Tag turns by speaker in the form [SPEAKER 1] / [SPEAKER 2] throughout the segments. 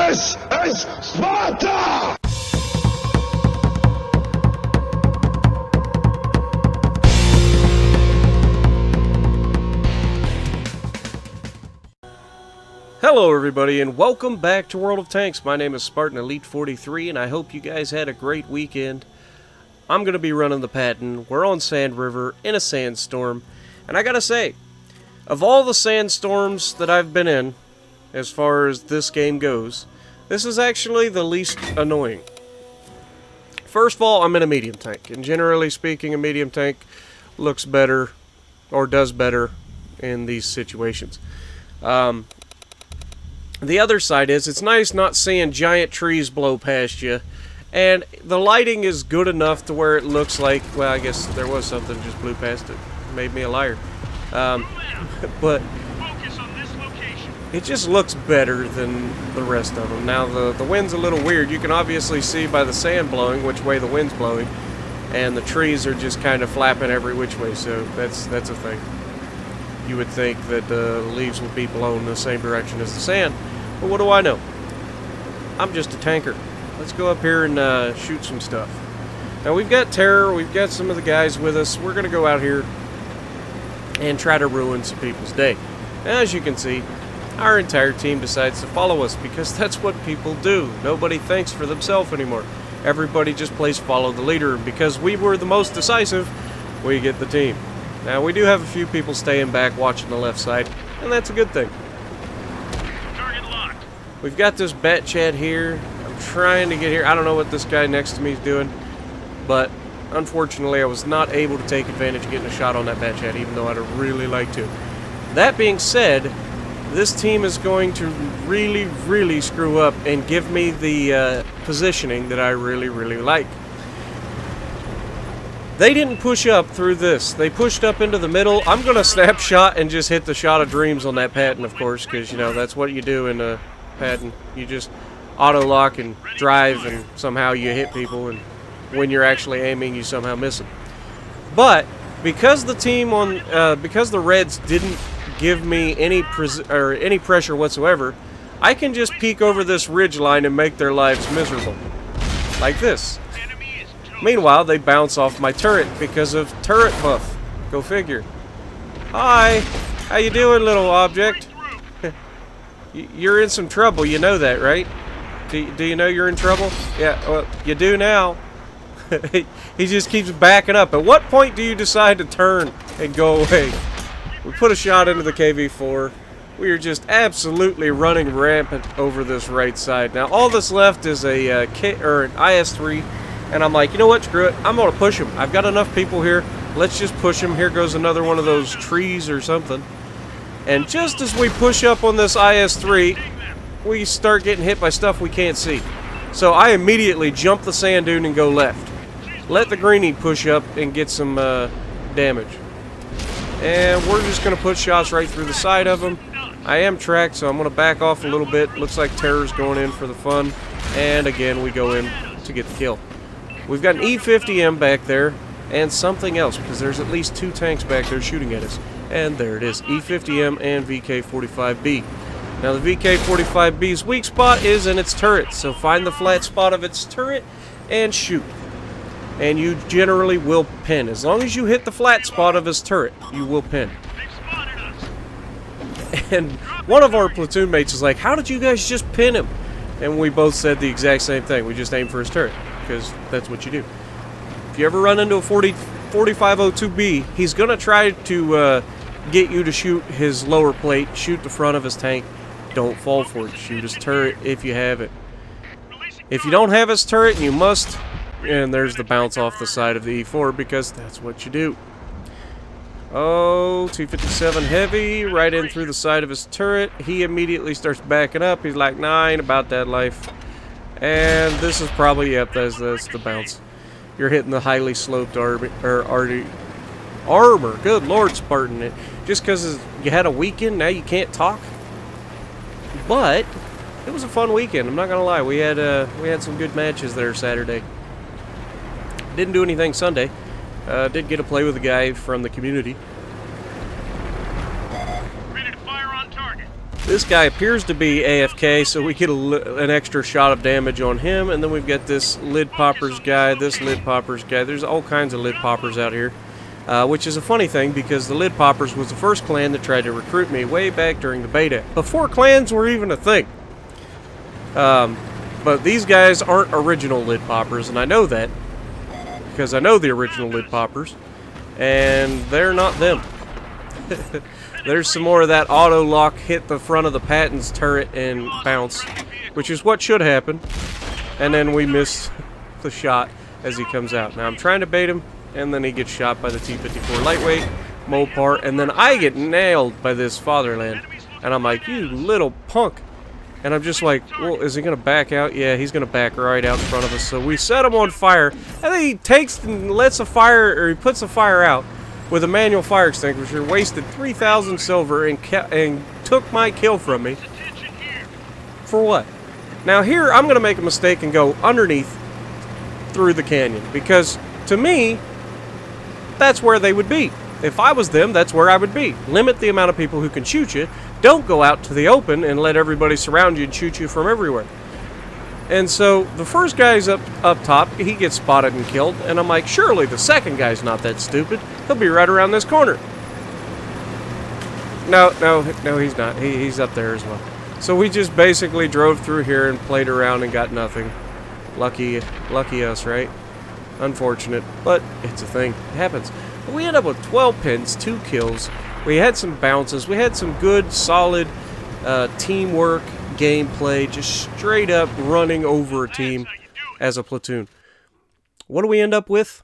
[SPEAKER 1] This is Sparta!
[SPEAKER 2] Hello everybody and welcome back to World of Tanks. My name is Spartan Elite 43 and I hope you guys had a great weekend. I'm going to be running the Patton. We're on Sand River in a sandstorm. And I gotta say, of all the sandstorms that I've been in, as far as this game goes, this is actually the least annoying. First of all, I'm in a medium tank. And generally speaking, a medium tank looks better, or does better, in these situations. The other side is, it's nice not seeing giant trees blow past you, and the lighting is good enough to where it looks like, well, I guess there was something that just blew past it. Made me a liar. But it just looks better than the rest of them. Now, the wind's a little weird. You can obviously see by the sand blowing which way the wind's blowing, and the trees are just kind of flapping every which way, so that's a thing. You would think that the leaves would be blown in the same direction as the sand, but what do I know? I'm just a tanker. Let's go up here and shoot some stuff. Now we've got Terror, we've got some of the guys with us. We're going to go out here and try to ruin some people's day. As you can see, our entire team decides to follow us because that's what people do. Nobody thinks for themselves anymore. Everybody just plays follow the leader, and because we were the most decisive, we get the team. Now, we do have a few people staying back watching the left side, and that's a good thing.
[SPEAKER 3] Target locked.
[SPEAKER 2] We've got this Bat Chat here. I'm trying to get here. I don't know what this guy next to me is doing, but unfortunately, I was not able to take advantage of getting a shot on that Bat Chat, even though I'd really like to. That being said, this team is going to really, really screw up and give me the positioning that I really, really like. They didn't push up through this. They pushed up into the middle. I'm going to snapshot and just hit the shot of dreams on that Patton, of course, because, you know, that's what you do in a Patton. You just auto-lock and drive, and somehow you hit people, and when you're actually aiming, you somehow miss them. But because the team on, because the Reds didn't give me any pressure whatsoever, I can just peek over this ridge line and make their lives miserable, like this. Meanwhile, they bounce off my turret because of turret buff. Go figure. Hi, how you doing, little object? You're in some trouble, you know that, right? Do you know you're in trouble? Yeah, well, you do now. He just keeps backing up. At what point do you decide to turn and go away? We put a shot into the KV-4. We are just absolutely running rampant over this right side. Now, all that's left is a an IS-3. And I'm like, you know what, screw it, I'm going to push him. I've got enough people here, let's just push him. Here goes another one of those trees or something. And just as we push up on this IS-3, we start getting hit by stuff we can't see. So I immediately jump the sand dune and go left. Let the greenie push up and get some damage. And we're just going to put shots right through the side of him. I am tracked, so I'm going to back off a little bit. Looks like Terror's going in for the fun. And again, we go in to get the kill. We've got an E-50M back there, and something else, because there's at least two tanks back there shooting at us. And there it is, E-50M and VK-45B. Now the VK-45B's weak spot is in its turret, so find the flat spot of its turret and shoot. And you generally will pin. As long as you hit the flat spot of his turret, you will pin. And one of our platoon mates is like, how did you guys just pin him? And we both said the exact same thing. We just aimed for his turret, because that's what you do. If you ever run into a 4502B, he's going to try to get you to shoot his lower plate, shoot the front of his tank. Don't fall for it. Shoot his turret if you have it. If you don't have his turret, you must, and there's the bounce off the side of the E4, because that's what you do. Oh, 257 heavy, right in through the side of his turret. He immediately starts backing up. He's like, nah, I ain't about that life. And this is probably, yep, that's the bounce. You're hitting the highly sloped armor. Good Lord, Spartan. Just because you had a weekend, now you can't talk? But it was a fun weekend, I'm not going to lie. We had some good matches there Saturday. Didn't do anything Sunday. Did get to play with a guy from the community.
[SPEAKER 3] Ready to fire on target.
[SPEAKER 2] This guy appears to be AFK, so we get an extra shot of damage on him. And then we've got this lid poppers guy, this lid poppers guy. There's all kinds of lid poppers out here, which is a funny thing because the lid poppers was the first clan that tried to recruit me way back during the beta, before clans were even a thing. But these guys aren't original lid poppers, and I know that because I know the original lid poppers, and they're not them. There's some more of that auto lock, hit the front of the Patton's turret and bounce, which is what should happen. And then we miss the shot as he comes out. Now I'm trying to bait him, and then he gets shot by the T-54 lightweight, Mopar, and then I get nailed by this Fatherland. And I'm like, you little punk. And I'm just like, well, is he going to back out? Yeah, he's going to back right out in front of us. So we set him on fire, and then he takes and lets a fire, or he puts a fire out with a manual fire extinguisher, wasted 3,000 silver, and took my kill from me. For what? Now here, I'm going to make a mistake and go underneath through the canyon, because to me, that's where they would be. If I was them, that's where I would be. Limit the amount of people who can shoot you. Don't go out to the open and let everybody surround you and shoot you from everywhere. And so the first guy's up top, he gets spotted and killed, and I'm like, surely the second guy's not that stupid. He'll be right around this corner. No, he's not. He's up there as well. So we just basically drove through here and played around and got nothing. Lucky us, right? Unfortunate, but it's a thing. It happens. But we end up with 12 pins, 2 kills. We had some bounces. We had some good, solid teamwork, gameplay, just straight up running over a team as a platoon. What do we end up with?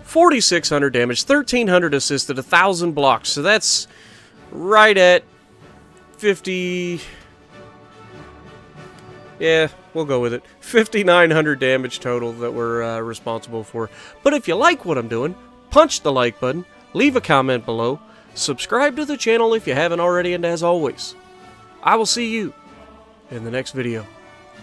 [SPEAKER 2] 4,600 damage, 1,300 assisted, 1,000 blocks. So that's right at 50... Yeah, we'll go with it. 5,900 damage total that we're responsible for. But if you like what I'm doing, punch the like button, leave a comment below, subscribe to the channel if you haven't already, and as always, I will see you in the next video.